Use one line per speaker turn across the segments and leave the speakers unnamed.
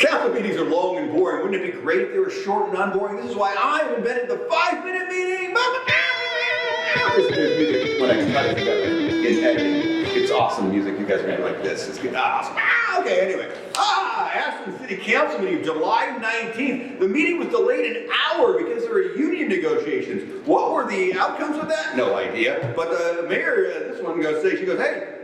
Council meetings are long and boring. Wouldn't it be great if they were short and unboring? This is why I've invented the 5-minute meeting. This is music when I cut it together in editing. It's awesome music. You guys are gonna like this. It's good. Awesome. Okay, anyway. Ashland City Council meeting, July 19th. The meeting was delayed an hour because there were union negotiations. What were the outcomes of that? No idea. But the mayor, this one she goes, hey,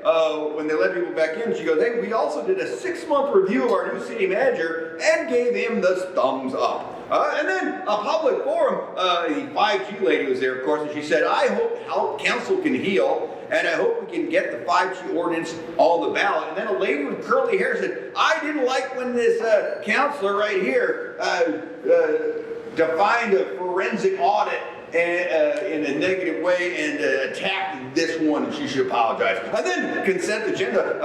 when they let people back in, she goes, hey, we also did a 6-month review of our new city manager and gave him the thumbs up. And then a public forum, the 5G lady was there, of course, and she said, I hope council can heal, and I hope we can get the 5G ordinance on the ballot. And then a lady with curly hair said, I didn't like when this counselor right here defined a forensic audit in a negative way and attacked this one, and she should apologize. And then consent agenda,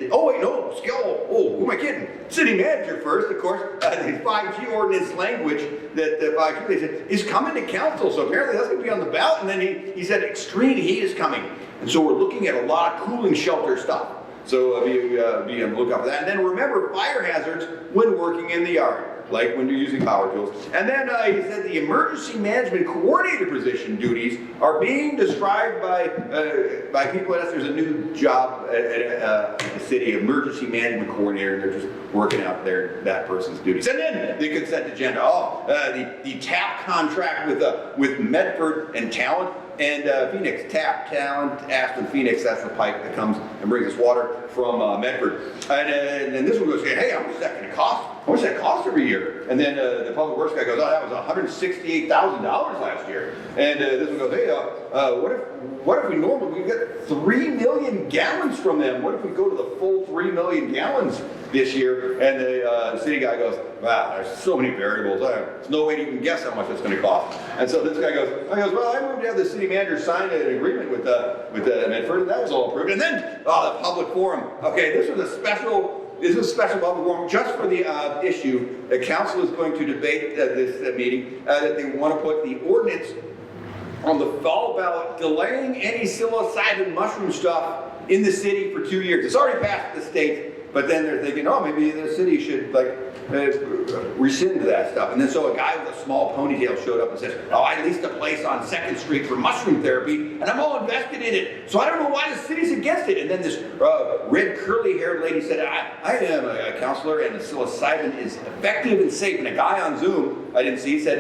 who am I kidding? City manager first, of course, the 5G ordinance language that the 5G they said is coming to council, so apparently that's going to be on the ballot. And then he said extreme heat is coming, and so we're looking at a lot of cooling shelter stuff. So be on the lookout for that. And then remember fire hazards when working in the yard, like when you're using power tools. And then he said the emergency management coordinator position duties are being described by people at us. There's a new job at the city, emergency management coordinator, and they're just working out that person's duties. And then the consent agenda. The TAP contract with Medford and Talent. And Phoenix, TAP, Talent, Ashland, Phoenix, that's the pipe that comes and brings us water from Medford. And then this one goes, hey, how much is that going to cost? How much does that cost every year? And then the public works guy goes, that was $168,000 last year. And this one goes, hey, what if we normally get 3 million gallons from them? What if we go to the full 3 million gallons this year? And the city guy goes, wow, there's so many variables. There's no way to even guess how much it's going to cost. And so this guy goes, well, I moved to have the city manager sign an agreement with Medford, and that was all approved. And then the public forum. Okay, this is a special public forum just for the issue. The council is going to debate this meeting that they want to put the ordinance on the fall ballot, delaying any psilocybin mushroom stuff in the city for 2 years. It's already passed the state, but then they're thinking, maybe the city should rescind that stuff. And then so a guy with a small ponytail showed up and says, I leased a place on 2nd Street for mushroom therapy, and I'm all invested in it, so I don't know why the city's against it. And then this red curly-haired lady said, I am a counselor, and the psilocybin is effective and safe. And a guy on Zoom, I didn't see, said,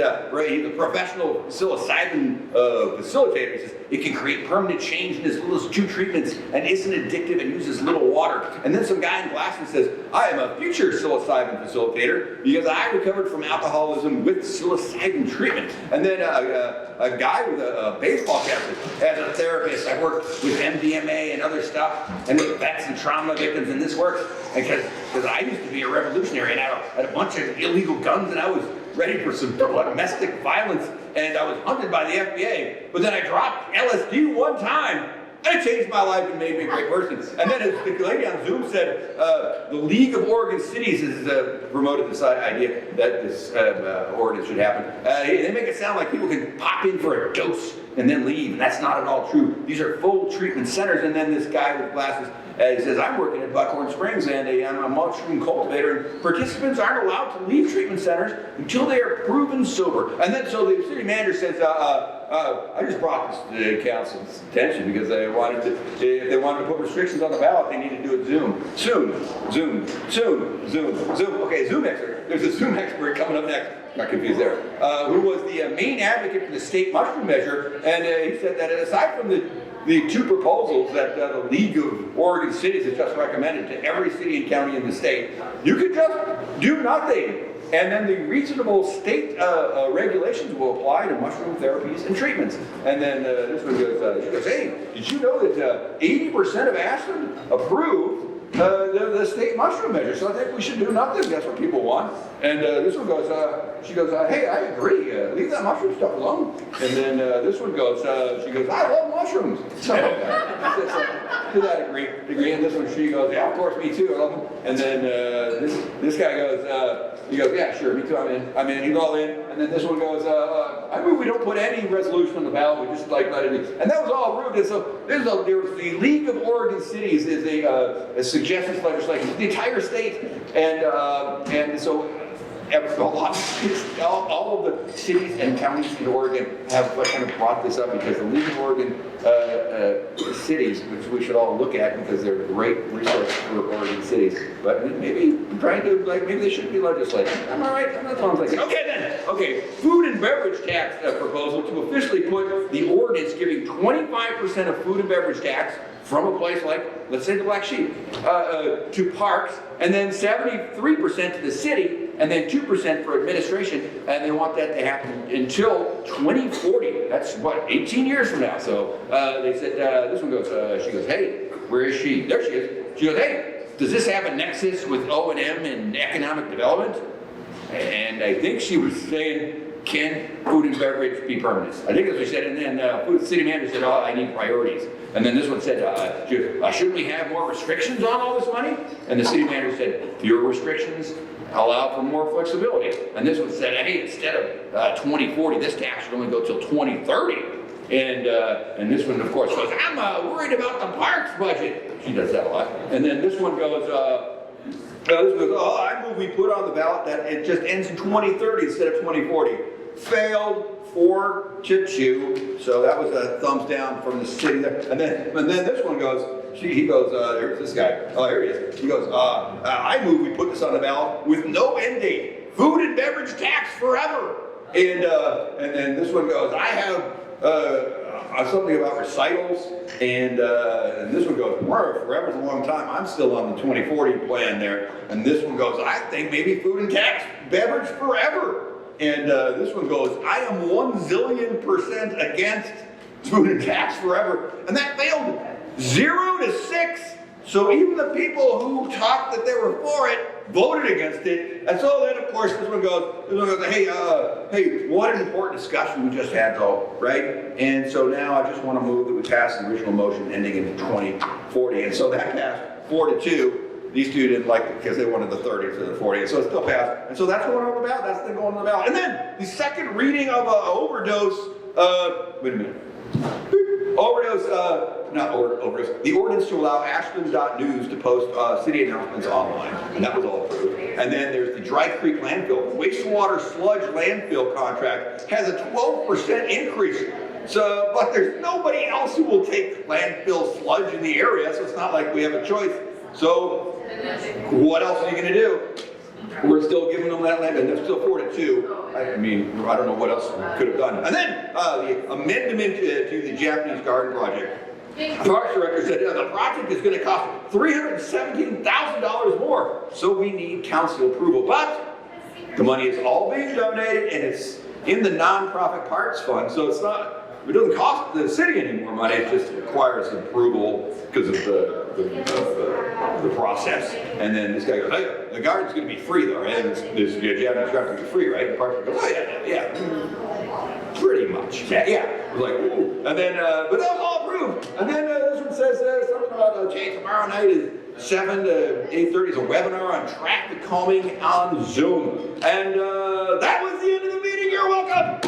he's a professional psilocybin facilitator. He says, it can create permanent change in as little as 2 treatments and isn't addictive and uses little water. And then some guy in glasses says, I am a future psilocybin facilitator because I recovered from alcoholism with psilocybin treatment. And then a guy with a baseball cap says, as a therapist, I work with MDMA and other stuff, and with vets and trauma victims, and this works because I used to be a revolutionary, and I had a bunch of illegal guns, and I was ready for some domestic violence, and I was hunted by the FBI, but then I dropped LSD one time, and it changed my life and made me a great person. And then the lady on Zoom said, the League of Oregon Cities has promoted this idea that this ordinance should happen. They make it sound like people can pop in for a dose and then leave, and that's not at all true. These are full treatment centers. And then this guy with glasses, he says, I'm working at Buckhorn Springs, and I'm a mushroom cultivator, and participants aren't allowed to leave treatment centers until they are proven sober. And then so the city manager says, I just brought this to the council's attention because if they wanted to put restrictions on the ballot, they need to do it soon. Okay, Zoom expert. There's a Zoom expert coming up next. Not confused there. Who was the main advocate for the state mushroom measure, and he said that aside from the 2 proposals that the League of Oregon Cities has just recommended to every city and county in the state, you could just do nothing. And then the reasonable state regulations will apply to mushroom therapies and treatments. And then this one goes, she goes, hey, did you know that 80% of Ashland approved the state mushroom measure? So I think we should do nothing. That's what people want. And this one goes, she goes, hey, I agree. Leave that mushroom stuff alone. And then this one goes, she goes, I love mushrooms. So to that degree. And this one, she goes, yeah, of course, me too. I love them. And then this guy goes, he goes, yeah, sure, me too. I'm in. He's all in. And then this one goes, I mean, we don't put any resolution on the ballot. We just like let it be. And that was all rude. And so there was the League of Oregon Cities is a suggestions legislation, the entire state, and so. All of the cities and counties in Oregon have kind of brought this up because the League of Oregon cities, which we should all look at because they're a great resource for Oregon cities, but maybe trying to, maybe they should be legislating. Am I right? That's what I'm thinking. Okay then. Okay, food and beverage tax proposal to officially put the ordinance giving 25% of food and beverage tax from a place like, let's say the Black Sheep, to parks, and then 73% to the city, and then 2% for administration, and they want that to happen until 2040. That's what, 18 years from now. So they said, this one goes, she goes, hey, where is she? There she is. She goes, hey, does this have a nexus with O&M and economic development? And I think she was saying, can food and beverage be permanent? I think that's what she said, and then city manager said, oh, I need priorities. And then this one said, shouldn't we have more restrictions on all this money? And the city manager said, fewer restrictions allow for more flexibility. And this one said, hey, instead of 2040, this tax should only go till 2030. And this one, of course, goes, I'm worried about the parks budget. She does that a lot. And then this one goes, oh, I move we put on the ballot that it just ends in 2030 instead of 2040. Failed 4-2. So that was a thumbs down from the city there. And then this one goes, he goes, there's this guy. Oh, here he is. He goes, I move we put this on the ballot with no end date. Food and beverage tax forever. And then this one goes, I have something about recitals, and this one goes, forever's a long time. I'm still on the 2040 plan there. And this one goes, I think maybe food and tax, beverage forever. And this one goes, I am 1 zillion% against food and tax forever. And that failed 0 to 6. So even the people who talked that they were for it voted against it. And so then, of course, this one goes, hey, what an important discussion we just had, though, right? And so now I just want to move that we pass the original motion ending in 2040. And so that passed 4-2. These two didn't like it because they wanted the 30 to the 40, and so it still passed. And so that's going on the ballot. That's the thing going on the ballot. And then the second reading of overdose. Wait a minute. The ordinance to allow Ashland.news to post city announcements online, and that was all approved. And then there's the Dry Creek landfill. Wastewater sludge landfill contract has a 12% increase. So, but there's nobody else who will take landfill sludge in the area, so it's not like we have a choice. So, what else are you going to do? We're still giving them that land, and they're still 4-2. I mean, I don't know what else we could have done. And then the amendment to the Japanese garden project. The Parks Director said, the project is going to cost $317,000 more, so we need council approval. But the money is all being donated, and it's in the nonprofit parks fund, so it's not. It doesn't cost the city any more money. It just requires approval because of the process. And then this guy goes, hey, the garden's going to be free though, right? And this Japanese garden's going to be free, right? And Parker goes, oh yeah, pretty much. Yeah. It was like, ooh. And then, but that was all approved. And then this one says something about tomorrow night is 7 to 8:30 is a webinar on traffic calming on Zoom. And that was the end of the meeting. You're welcome.